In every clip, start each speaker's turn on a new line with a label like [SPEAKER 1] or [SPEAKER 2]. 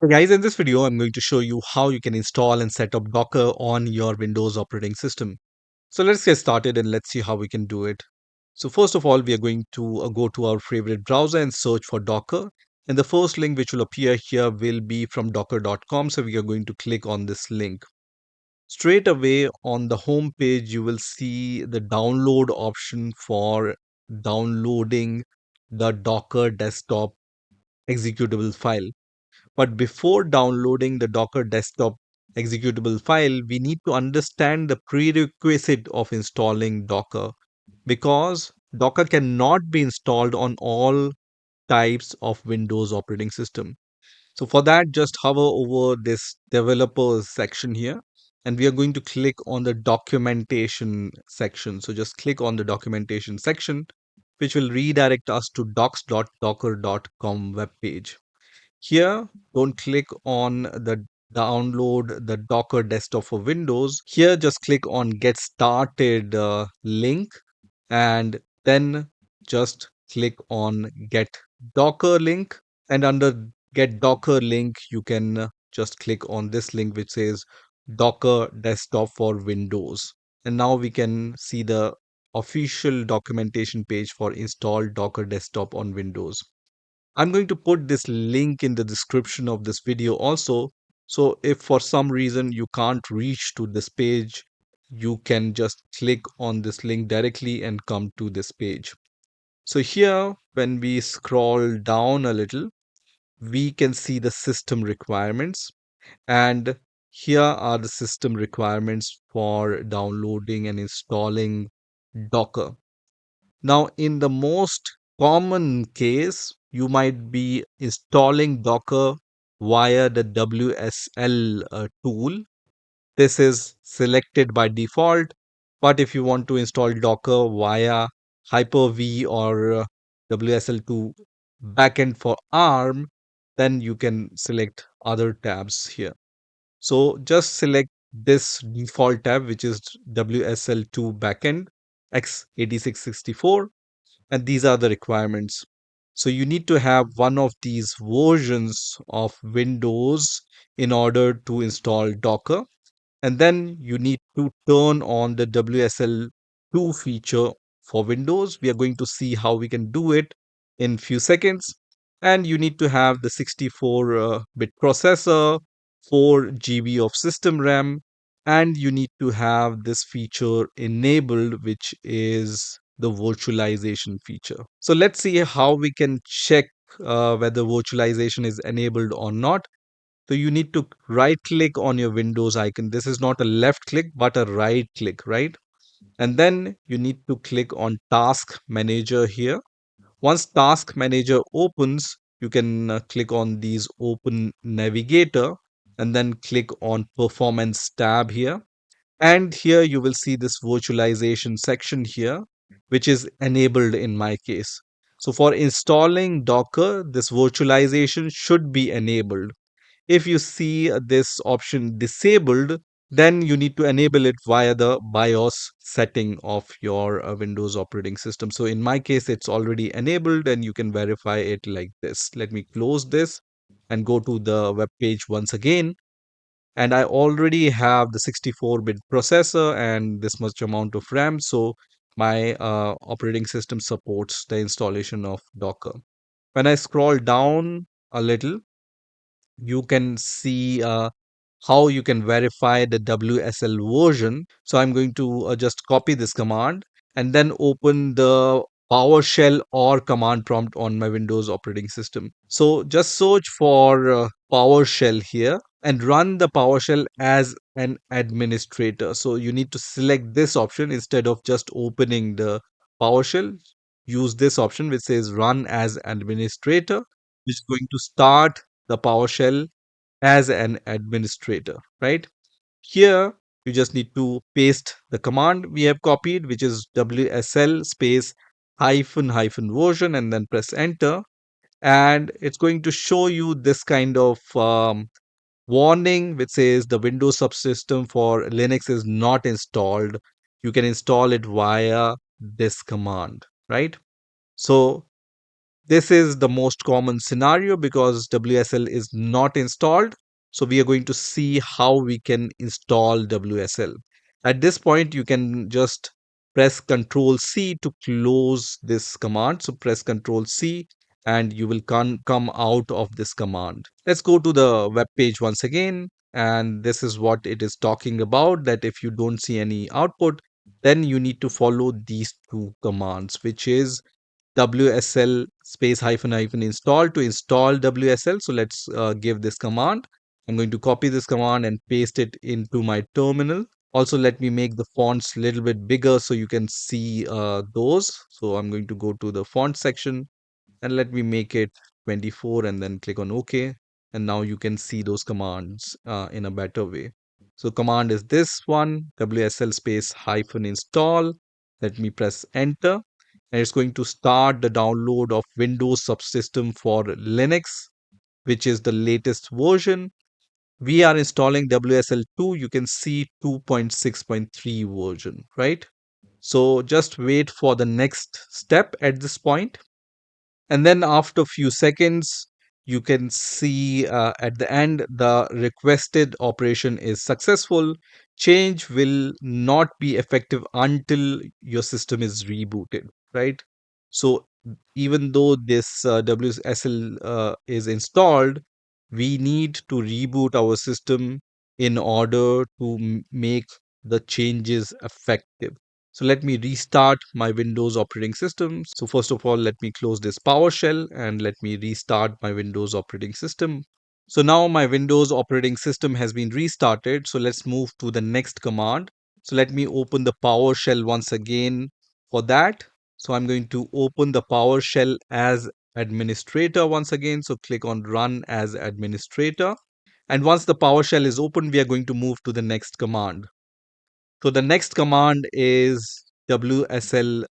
[SPEAKER 1] So guys, in this video, I'm going to show you how you can install and set up Docker on your Windows operating system. So let's get started and let's see how we can do it. So first of all, we are going to go to our favorite browser and search for Docker. And the first link which will appear here will be from docker.com. So we are going to click on this link. Straight away on the home page, you will see the download option for downloading the Docker desktop executable file. But before downloading the Docker desktop executable file, we need to understand the prerequisite of installing Docker because Docker cannot be installed on all types of Windows operating system. So for that, just hover over this developers section here, and we are going to click on the documentation section. So just click on the documentation section, which will redirect us to docs.docker.com webpage. Here, don't click on the download the Docker desktop for Windows. Here, just click on get started link and then just click on get Docker link. And under get Docker link, you can just click on this link which says Docker desktop for Windows. And now we can see the official documentation page for install Docker desktop on Windows. I'm going to put this link in the description of this video also. So if for some reason you can't reach to this page, you can just click on this link directly and come to this page. So here, when we scroll down a little, we can see the system requirements. And here are the system requirements for downloading and installing Docker. Now, in the most common case, you might be installing Docker via the WSL tool. This is selected by default. But if you want to install Docker via Hyper-V or WSL2 backend for ARM, then you can select other tabs here. So just select this default tab, which is WSL2 backend x8664, and these are the requirements. So you need to have one of these versions of Windows in order to install Docker. And then you need to turn on the WSL2 feature for Windows. We are going to see how we can do it in few seconds. And you need to have the 64-bit processor, 4 GB of system RAM, and you need to have this feature enabled, which is the virtualization feature. So let's see how we can check whether virtualization is enabled or not. So you need to right click on your Windows icon. This is not a left click, but a right click, right? And then you need to click on Task Manager here. Once Task Manager opens, you can click on these Open Navigator and then click on Performance tab here. And here you will see this virtualization section here, which is enabled in my case. So for installing Docker, this virtualization should be enabled. If you see this option disabled, then you need to enable it via the BIOS setting of your Windows operating system. So in my case, it's already enabled and you can verify it like this. Let me close this and go to the web page once again. And I already have the 64-bit processor and this much amount of RAM. So my operating system supports the installation of Docker. When I scroll down a little, you can see how you can verify the WSL version. So I'm going to just copy this command and then open the PowerShell or command prompt on my Windows operating system. So just search for PowerShell here and run the PowerShell as an administrator. So you need to select this option instead of just opening the PowerShell. Use this option which says run as administrator, which is going to start the PowerShell as an administrator, right? Here, you just need to paste the command we have copied, which is WSL space hyphen hyphen version, and then press enter. And it's going to show you this kind of warning which says the Windows Subsystem for Linux is not installed. You can install it via this command, right? So This is the most common scenario because WSL is not installed. So we are going to see how we can install WSL. At this point, you can just press Control C to close this command. So press Control C and you will come out of this command. Let's go to the web page once again. And this is what it is talking about, that if you don't see any output, then you need to follow these two commands, which is WSL space hyphen hyphen install to install WSL. So let's give this command. I'm going to copy this command and paste it into my terminal. Also, let me make the fonts a little bit bigger so you can see those. So I'm going to go to the font section and let me make it 24 and then click on OK. And now you can see those commands in a better way. So command is this one, WSL space hyphen install. Let me press enter and it's going to start the download of Windows Subsystem for Linux, which is the latest version. We are installing WSL2. You can see 2.6.3 version, right? So just wait for the next step at this point. And then after a few seconds, you can see at the end the requested operation is successful. Change will not be effective until your system is rebooted, right? So even though this WSL is installed, we need to reboot our system in order to make the changes effective. So let me restart my Windows operating system. So first of all, let me close this PowerShell and let me restart my Windows operating system. So now my Windows operating system has been restarted. So let's move to the next command. So let me open the PowerShell once again for that. So I'm going to open the PowerShell as administrator once again. So click on run as administrator. And once the PowerShell is open, we are going to move to the next command. So the next command is WSL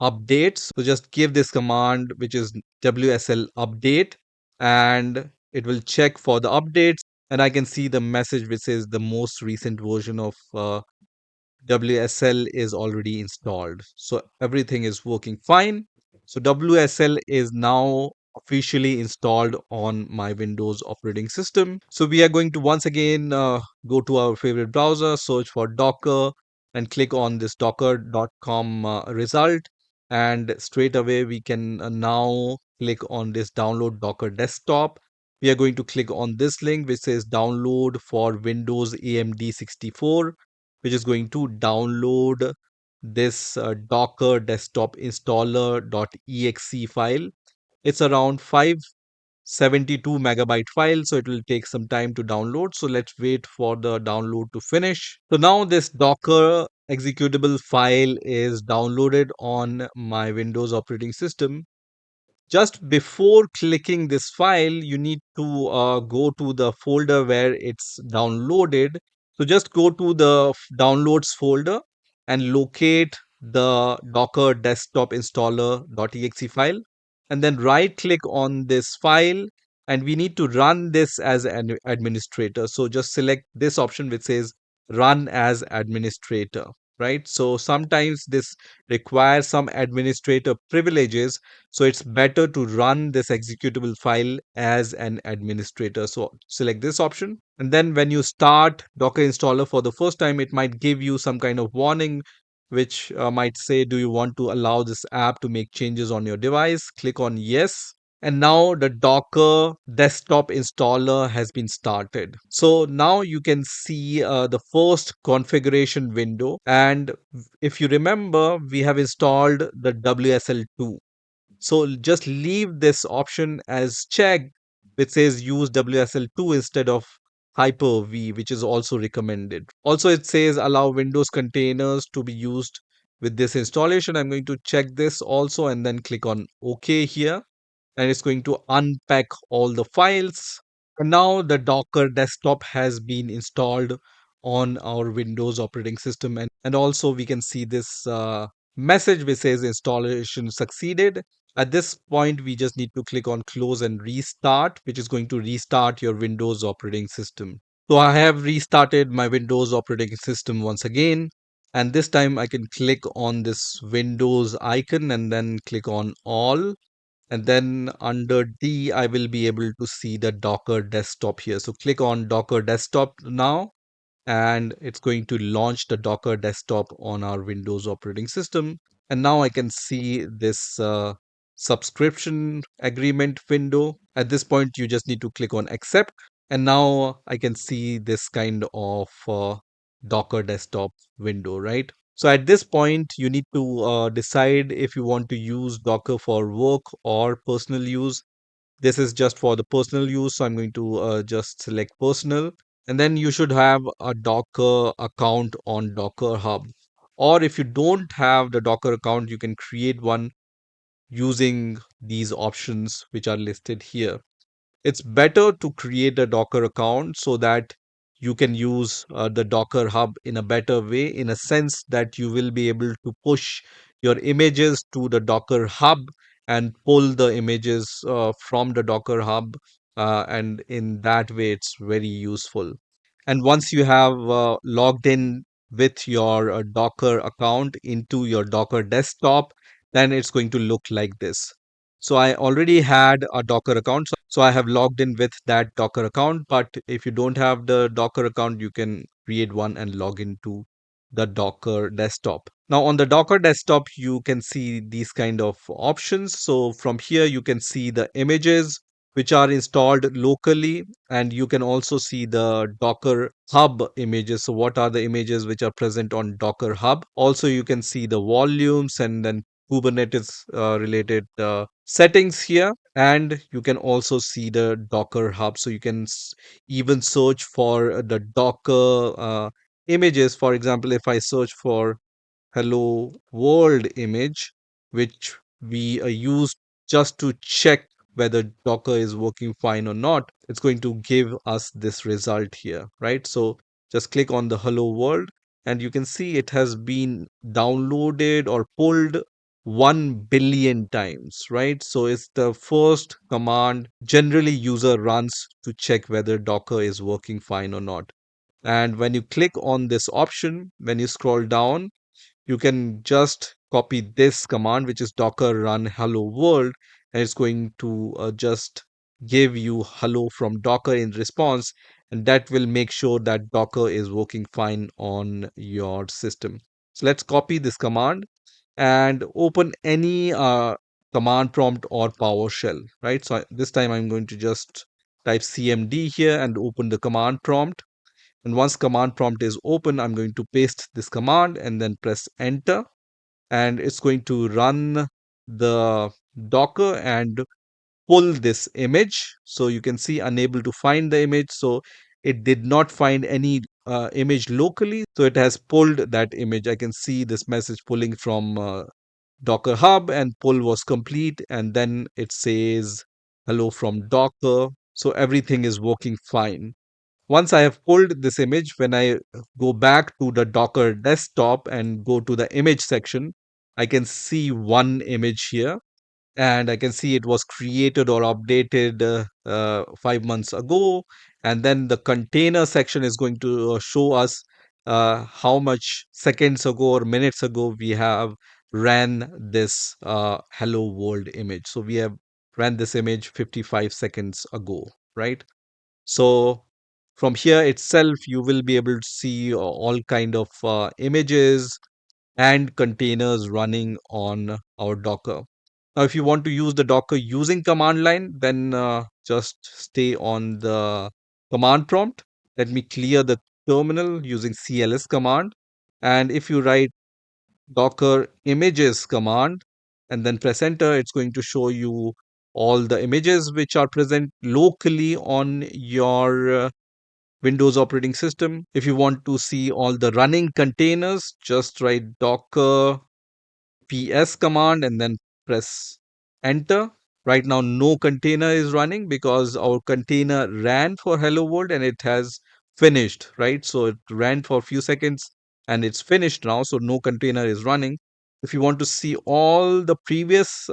[SPEAKER 1] updates. So just give this command, which is WSL update, and it will check for the updates. And I can see the message which says the most recent version of WSL is already installed. So everything is working fine. So WSL is now officially installed on my Windows operating system. So we are going to once again go to our favorite browser, search for Docker and click on this docker.com result. And straight away we can now click on this download Docker desktop. We are going to click on this link which says download for Windows AMD 64, which is going to download this Docker desktop installer.exe file. It's around 572 megabyte file, so it will take some time to download. So let's wait for the download to finish. So now this Docker executable file is downloaded on my Windows operating system. Just before clicking this file, you need to go to the folder where it's downloaded. So just go to the downloads folder and locate the Docker desktop installer.exe file and then right click on this file, and we need to run this as an administrator. So just select this option which says run as administrator, right? So sometimes this requires some administrator privileges, so it's better to run this executable file as an administrator. So select this option. And then when you start Docker installer for the first time, it might give you some kind of warning, which might say, do you want to allow this app to make changes on your device? Click on yes. And now the Docker desktop installer has been started. So now you can see the first configuration window. And if you remember, we have installed the WSL2. So just leave this option as checked, which says use WSL2 instead of Hyper-V, which is also recommended. Also, it says allow Windows containers to be used with this installation. I'm going to check this also and then click on OK here. And it's going to unpack all the files. And now the Docker desktop has been installed on our Windows operating system. And also we can see this message which says installation succeeded. At this point, we just need to click on close and restart, which is going to restart your Windows operating system. So I have restarted my Windows operating system once again. And this time I can click on this Windows icon and then click on all. And then under D, I will be able to see the Docker desktop here. So click on Docker desktop now, and it's going to launch the Docker desktop on our Windows operating system. And now I can see this subscription agreement window. At this point, you just need to click on accept. And now I can see this kind of Docker desktop window, right? So at this point, you need to decide if you want to use Docker for work or personal use. This is just for the personal use, so I'm going to just select personal. And then you should have a Docker account on Docker Hub. Or if you don't have the Docker account, you can create one using these options which are listed here. It's better to create a Docker account so that you can use the Docker Hub in a better way, in a sense that you will be able to push your images to the Docker Hub and pull the images from the Docker Hub. And in that way, it's very useful. And once you have logged in with your Docker account into your Docker desktop, then it's going to look like this. So I already had a Docker account. So I have logged in with that Docker account. But if you don't have the Docker account, you can create one and log into the Docker desktop. Now on the Docker desktop, you can see these kind of options. So from here, you can see the images which are installed locally, and you can also see the Docker Hub images. So what are the images which are present on Docker Hub? Also, you can see the volumes and then Kubernetes related settings here, and you can also see the Docker Hub. So you can even search for the Docker images. For example, if I search for hello world image, which we use just to check whether Docker is working fine or not, it's going to give us this result here, right? So just click on the hello world, and you can see it has been downloaded or pulled 1 billion times, right? So it's the first command generally user runs to check whether Docker is working fine or not. And when you click on this option, when you scroll down, you can just copy this command, which is docker run hello world, and it's going to just give you hello from Docker in response, and that will make sure that Docker is working fine on your system. So let's copy this command and open any command prompt or PowerShell, right? So this time I'm going to just type cmd here and open the command prompt. And once command prompt is open, I'm going to paste this command and then press enter. And it's going to run the Docker and pull this image. So you can see unable to find the image. So it did not find any image locally. So it has pulled that image. I can see this message pulling from Docker Hub, and pull was complete. And then it says hello from Docker. So everything is working fine. Once I have pulled this image, when I go back to the Docker desktop and go to the image section, I can see one image here, and I can see it was created or updated 5 months ago. And then the container section is going to show us how much seconds ago or minutes ago we have ran this hello world image. So we have ran this image 55 seconds ago, right? So from here itself, you will be able to see all kind of images and containers running on our Docker. Now, if you want to use the Docker using command line, then just stay on the command prompt. Let me clear the terminal using cls command. And if you write Docker images command and then press enter, it's going to show you all the images which are present locally on your Windows operating system. If you want to see all the running containers, just write docker ps command and then press enter. Right now, no container is running because our container ran for hello world and it has finished, right? So it ran for a few seconds and it's finished now. So no container is running. If you want to see all the previous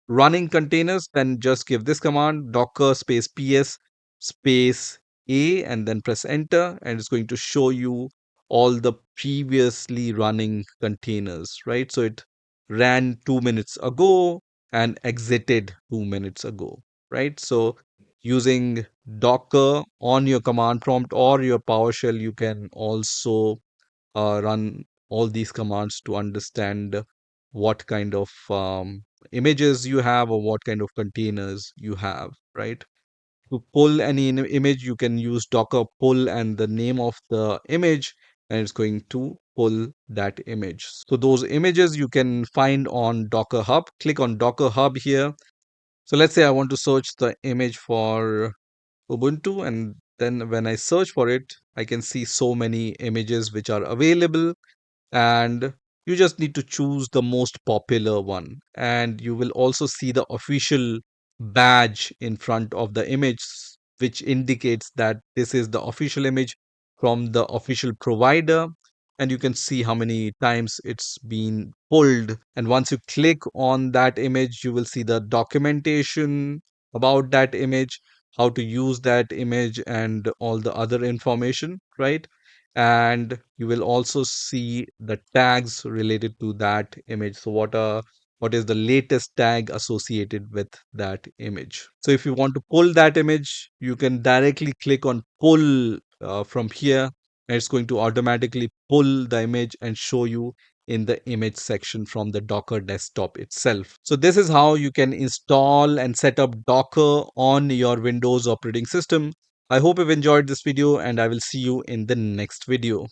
[SPEAKER 1] running containers, then just give this command docker space ps space a and then press enter, and it's going to show you all the previously running containers, right? So it ran 2 minutes ago, and exited 2 minutes ago, right? So using Docker on your command prompt or your PowerShell, you can also run all these commands to understand what kind of images you have or what kind of containers you have, right? To pull any image, you can use Docker pull and the name of the image, and it's going to pull that image. So those images you can find on Docker Hub. Click on Docker Hub here. So let's say I want to search the image for Ubuntu, and then when I search for it, I can see so many images which are available, and you just need to choose the most popular one, and you will also see the official badge in front of the image, which indicates that this is the official image from the official provider, and you can see how many times it's been pulled. And once you click on that image, you will see the documentation about that image, how to use that image, and all the other information, right? And you will also see the tags related to that image. So what is the latest tag associated with that image? So if you want to pull that image, you can directly click on pull from here, and it's going to automatically pull the image and show you in the image section from the Docker desktop itself. So this is how you can install and set up Docker on your Windows operating system. I hope you've enjoyed this video, and I will see you in the next video.